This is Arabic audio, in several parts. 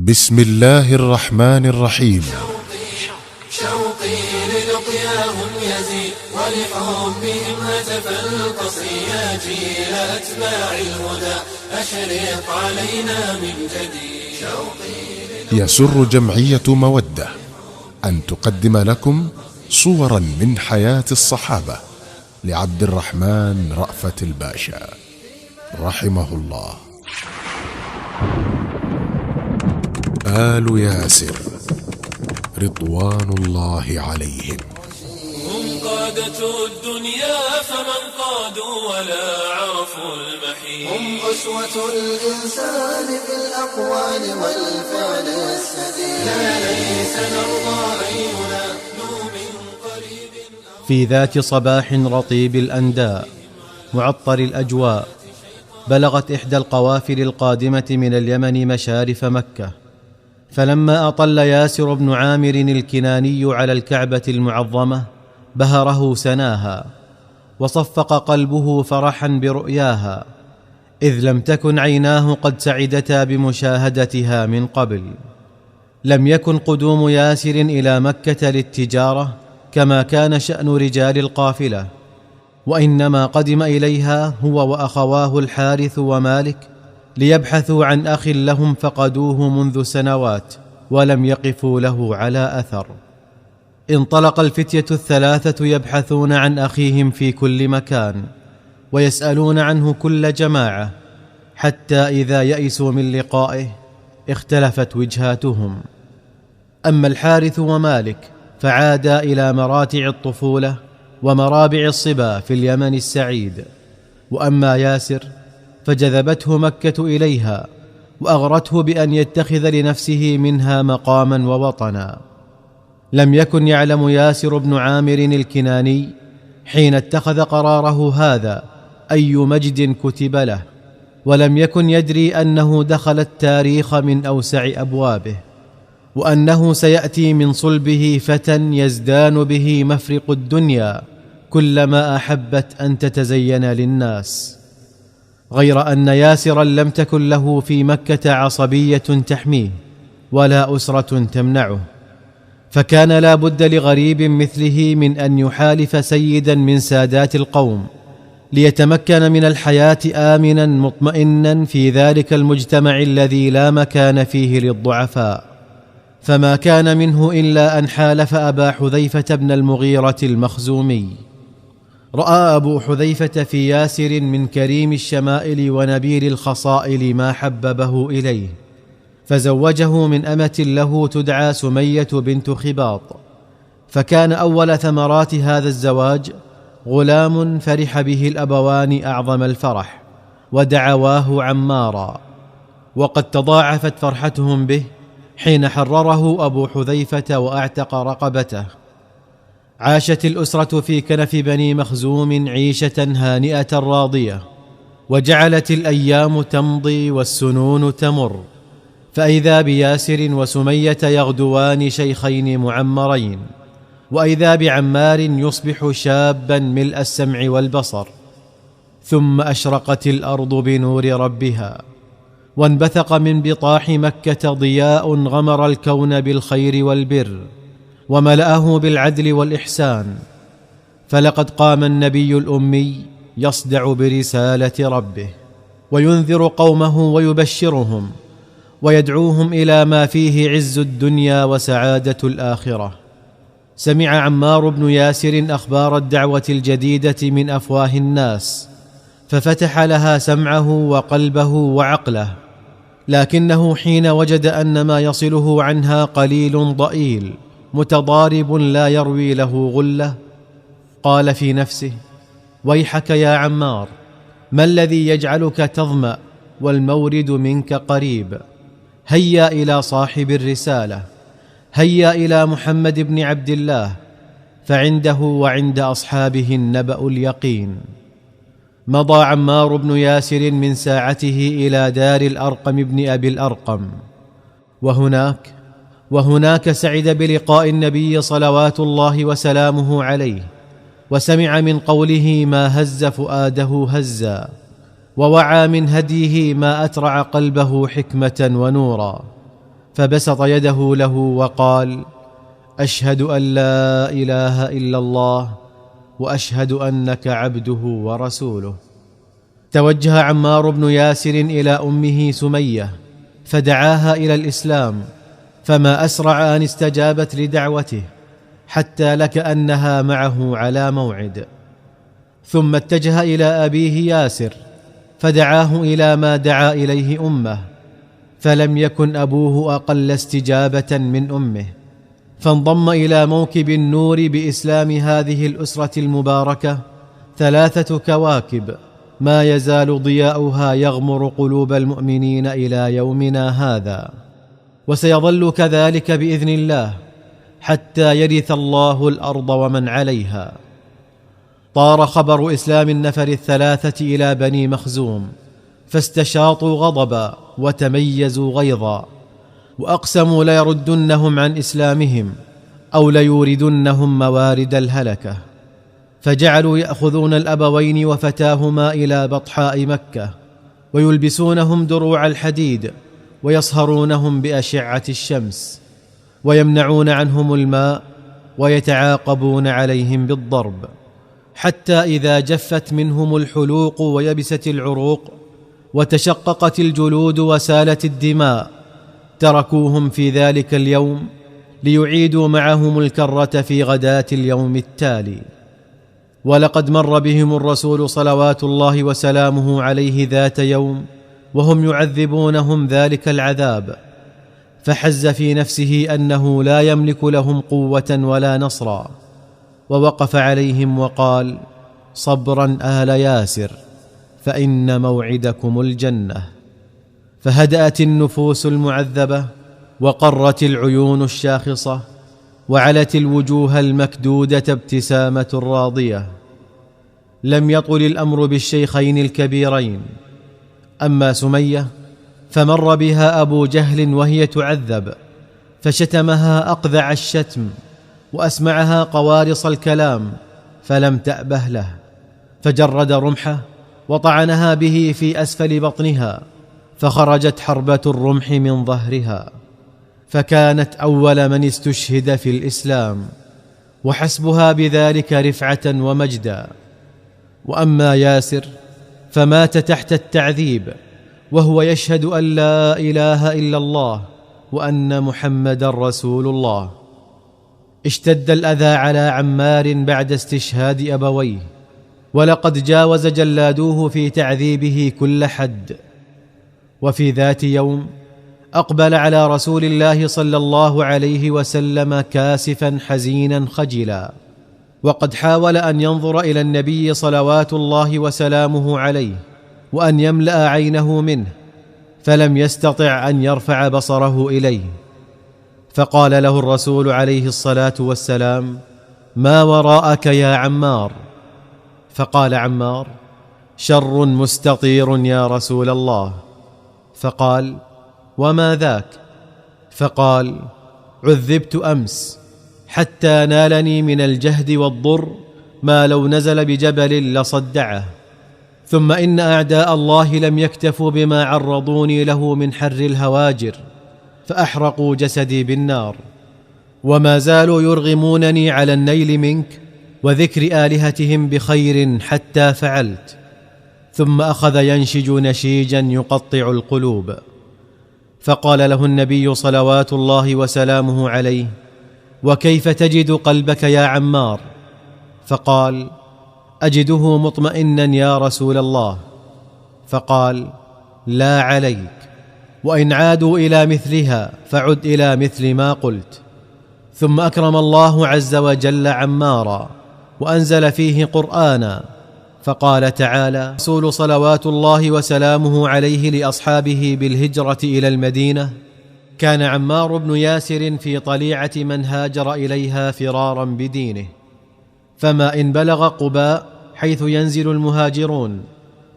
بسم الله الرحمن الرحيم. شوقي للقياهم يزيد ولحبهم هتف القصي يا جيل أتباع الهدى أشرق علينا من جديد. يسر جمعية مودة أن تقدم لكم صورا من حياة الصحابة لعبد الرحمن رأفت الباشا رحمه الله. آل ياسر رضوان الله عليهم. هم قادة الدنيا فمن قادوا ولا عرفوا المحيط. هم أسوة الإنسان في الأقوال والفعل السديد. لا ليس نرضى أن ينالوا من قريب. في ذات صباح رطيب الأنداء معطر الأجواء، بلغت إحدى القوافل القادمة من اليمن مشارف مكة، فلما أطل ياسر بن عامر الكناني على الكعبة المعظمة بهره سناها، وصفق قلبه فرحا برؤياها، إذ لم تكن عيناه قد سعدتا بمشاهدتها من قبل. لم يكن قدوم ياسر إلى مكة للتجارة كما كان شأن رجال القافلة، وإنما قدم إليها هو وأخواه الحارث ومالك ليبحثوا عن أخ لهم فقدوه منذ سنوات ولم يقفوا له على أثر. انطلق الفتية الثلاثة يبحثون عن أخيهم في كل مكان ويسألون عنه كل جماعة، حتى إذا يئسوا من لقائه اختلفت وجهاتهم. أما الحارث ومالك فعادا إلى مراتع الطفولة ومرابع الصبا في اليمن السعيد، وأما ياسر فجذبته مكة إليها وأغرته بأن يتخذ لنفسه منها مقاما ووطنا. لم يكن يعلم ياسر بن عامر الكناني حين اتخذ قراره هذا أي مجد كتب له، ولم يكن يدري أنه دخل التاريخ من أوسع أبوابه، وأنه سيأتي من صلبه فتى يزدان به مفرق الدنيا كلما أحبت أن تتزين للناس. غير أن ياسرا لم تكن له في مكة عصبية تحميه ولا أسرة تمنعه، فكان لا بد لغريب مثله من أن يحالف سيدا من سادات القوم ليتمكن من الحياة آمنا مطمئنا في ذلك المجتمع الذي لا مكان فيه للضعفاء. فما كان منه إلا أن حالف أبا حذيفة بن المغيرة المخزومي. رأى أبو حذيفة في ياسر من كريم الشمائل ونبيل الخصائل ما حببه إليه، فزوجه من أمة له تدعى سمية بنت خباط. فكان أول ثمرات هذا الزواج غلام فرح به الأبوان أعظم الفرح ودعواه عمارا، وقد تضاعفت فرحتهم به حين حرره أبو حذيفة وأعتق رقبته. عاشت الأسرة في كنف بني مخزوم عيشة هانئة راضية، وجعلت الأيام تمضي والسنون تمر، فإذا بياسر وسمية يغدوان شيخين معمرين، وإذا بعمار يصبح شابا ملء السمع والبصر. ثم أشرقت الأرض بنور ربها، وانبثق من بطاح مكة ضياء غمر الكون بالخير والبر، وملأه بالعدل والإحسان. فلقد قام النبي الأمي يصدع برسالة ربه، وينذر قومه ويبشرهم ويدعوهم إلى ما فيه عز الدنيا وسعادة الآخرة. سمع عمار بن ياسر أخبار الدعوة الجديدة من أفواه الناس، ففتح لها سمعه وقلبه وعقله، لكنه حين وجد أن ما يصله عنها قليل ضئيل متضارب لا يروي له غلة، قال في نفسه: ويحك يا عمار، ما الذي يجعلك تظمأ والمورد منك قريب؟ هيا إلى صاحب الرسالة، هيا إلى محمد بن عبد الله، فعنده وعند أصحابه النبأ اليقين. مضى عمار بن ياسر من ساعته إلى دار الأرقم بن أبي الأرقم، وهناك سعد بلقاء النبي صلوات الله وسلامه عليه، وسمع من قوله ما هز فؤاده هزا، ووعى من هديه ما أترع قلبه حكمة ونورا. فبسط يده له وقال: أشهد أن لا إله إلا الله وأشهد أنك عبده ورسوله. توجه عمار بن ياسر إلى أمه سمية فدعاها إلى الإسلام، فما أسرع أن استجابت لدعوته حتى لكأنها معه على موعد. ثم اتجه إلى أبيه ياسر فدعاه إلى ما دعا إليه أمه، فلم يكن أبوه أقل استجابة من أمه، فانضم إلى موكب النور بإسلام هذه الأسرة المباركة 3 كواكب ما يزال ضياؤها يغمر قلوب المؤمنين إلى يومنا هذا، وسيظل كذلك بإذن الله حتى يرث الله الأرض ومن عليها. طار خبر إسلام النفر 3 إلى بني مخزوم، فاستشاطوا غضبا وتميزوا غيظا، وأقسموا ليردنهم عن إسلامهم أو ليوردنهم موارد الهلكة، فجعلوا يأخذون الأبوين وفتاهما إلى بطحاء مكة ويلبسونهم دروع الحديد ويصهرونهم بأشعة الشمس، ويمنعون عنهم الماء ويتعاقبون عليهم بالضرب، حتى إذا جفت منهم الحلوق ويبست العروق وتشققت الجلود وسالت الدماء تركوهم في ذلك اليوم ليعيدوا معهم الكرة في غداة اليوم التالي. ولقد مر بهم الرسول صلوات الله وسلامه عليه ذات يوم وهم يعذبونهم ذلك العذاب، فحز في نفسه أنه لا يملك لهم قوة ولا نصرا، ووقف عليهم وقال: صبرا آل ياسر فإن موعدكم الجنة. فهدأت النفوس المعذبة وقرت العيون الشاخصة وعلت الوجوه المكدودة ابتسامة راضية. لم يطل الأمر بالشيخين الكبيرين. أما سمية فمر بها أبو جهل وهي تعذب، فشتمها أقذع الشتم وأسمعها قوارص الكلام، فلم تأبه له، فجرد رمحه وطعنها به في أسفل بطنها، فخرجت حربة الرمح من ظهرها، فكانت أول من استشهد في الإسلام، وحسبها بذلك رفعة ومجدا. وأما ياسر فمات تحت التعذيب وهو يشهد أن لا إله إلا الله وأن محمدا رسول الله. اشتد الأذى على عمار بعد استشهاد أبويه، ولقد جاوز جلادوه في تعذيبه كل حد. وفي ذات يوم أقبل على رسول الله صلى الله عليه وسلم كاسفا حزينا خجلا، وقد حاول أن ينظر إلى النبي صلوات الله وسلامه عليه وأن يملأ عينه منه، فلم يستطع أن يرفع بصره إليه، فقال له الرسول عليه الصلاة والسلام: ما وراءك يا عمار؟ فقال عمار: شر مستطير يا رسول الله. فقال: وما ذاك؟ فقال: عذبت أمس حتى نالني من الجهد والضر ما لو نزل بجبل لصدعه، ثم إن أعداء الله لم يكتفوا بما عرضوني له من حر الهواجر، فأحرقوا جسدي بالنار، وما زالوا يرغمونني على النيل منك وذكر آلهتهم بخير حتى فعلت. ثم أخذ ينشج نشيجا يقطع القلوب. فقال له النبي صلوات الله وسلامه عليه: وكيف تجد قلبك يا عمار؟ فقال: أجده مطمئنا يا رسول الله. فقال: لا عليك، وإن عادوا إلى مثلها فعد إلى مثل ما قلت. ثم أكرم الله عز وجل عمارا وأنزل فيه قرآنا، فقال تعالى: رسول صلوات الله وسلامه عليه لأصحابه بالهجرة إلى المدينة: كان عمار بن ياسر في طليعة من هاجر إليها فرارا بدينه، فما إن بلغ قباء حيث ينزل المهاجرون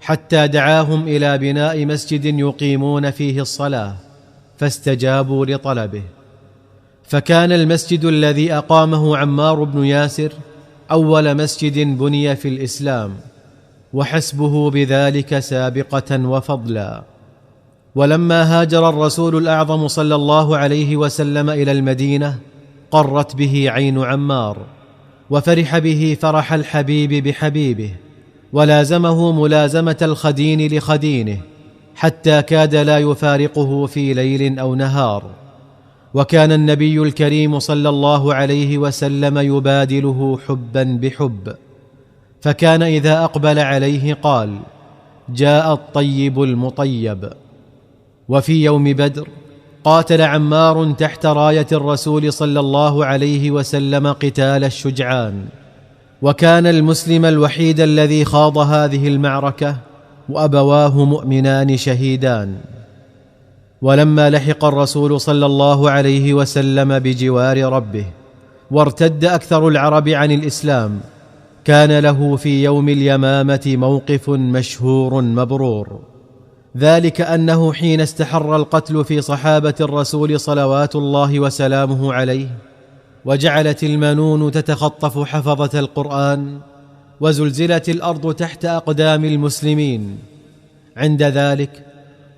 حتى دعاهم إلى بناء مسجد يقيمون فيه الصلاة، فاستجابوا لطلبه. فكان المسجد الذي أقامه عمار بن ياسر أول مسجد بني في الإسلام، وحسبه بذلك سابقة وفضلا. ولما هاجر الرسول الأعظم صلى الله عليه وسلم إلى المدينة قرت به عين عمار، وفرح به فرح الحبيب بحبيبه، ولازمه ملازمة الخدين لخدينه، حتى كاد لا يفارقه في ليل أو نهار. وكان النبي الكريم صلى الله عليه وسلم يبادله حبا بحب، فكان إذا أقبل عليه قال: جاء الطيب المطيب. وفي يوم بدر قاتل عمار تحت راية الرسول صلى الله عليه وسلم قتال الشجعان، وكان المسلم الوحيد الذي خاض هذه المعركة، وأبواه مؤمنان شهيدان. ولما لحق الرسول صلى الله عليه وسلم بجوار ربه وارتد أكثر العرب عن الإسلام، كان له في يوم اليمامة موقف مشهور مبرور، ذلك أنه حين استحر القتل في صحابة الرسول صلوات الله وسلامه عليه، وجعلت المنون تتخطف حفظة القرآن، وزلزلت الأرض تحت أقدام المسلمين، عند ذلك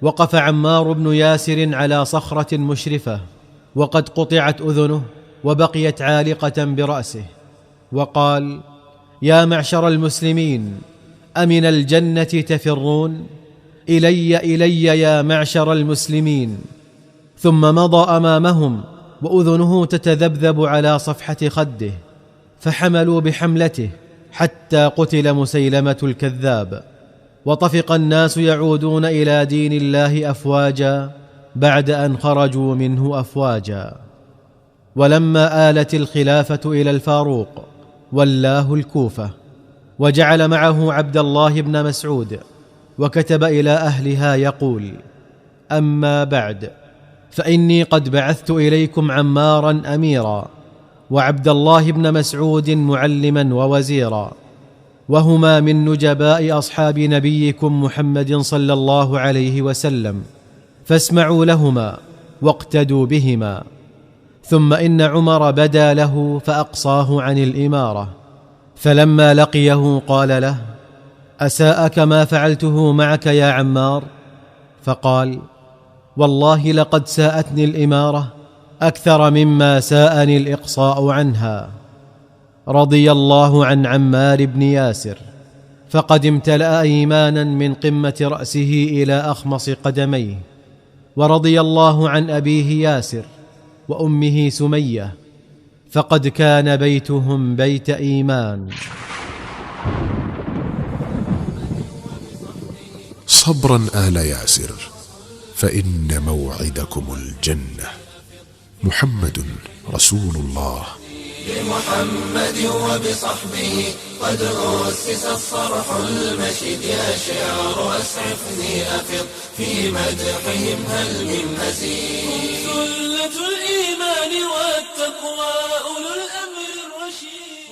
وقف عمار بن ياسر على صخرة مشرفة وقد قطعت أذنه وبقيت عالقة برأسه، وقال: يا معشر المسلمين، أمن الجنة تفرون؟ إلي يا معشر المسلمين. ثم مضى أمامهم وأذنه تتذبذب على صفحة خده، فحملوا بحملته حتى قتل مسيلمة الكذاب، وطفق الناس يعودون إلى دين الله أفواجا بعد أن خرجوا منه أفواجا. ولما آلت الخلافة إلى الفاروق ولاه الكوفة، وجعل معه عبد الله بن مسعود، وكتب إلى أهلها يقول: أما بعد، فإني قد بعثت إليكم عمارا أميرا، وعبد الله بن مسعود معلما ووزيرا، وهما من نجباء أصحاب نبيكم محمد صلى الله عليه وسلم، فاسمعوا لهما واقتدوا بهما. ثم إن عمر بدا له فأقصاه عن الإمارة، فلما لقيه قال له: أساءك ما فعلته معك يا عمار؟ فقال: والله لقد ساءتني الإمارة أكثر مما ساءني الإقصاء عنها. رضي الله عن عمار بن ياسر، فقد امتلأ إيمانا من قمة رأسه إلى أخمص قدميه. ورضي الله عن أبيه ياسر وأمه سمية، فقد كان بيتهم بيت إيمان. صبرا آل ياسر، فإن موعدكم الجنة. محمد رسول الله. بمحمد وبصحبه قد أسس الصرح المشيد، يا شعر أسعفني أفض في مدحهم هل من مزيد. سلة الإيمان والتقوى أولو الأمر الرشيد.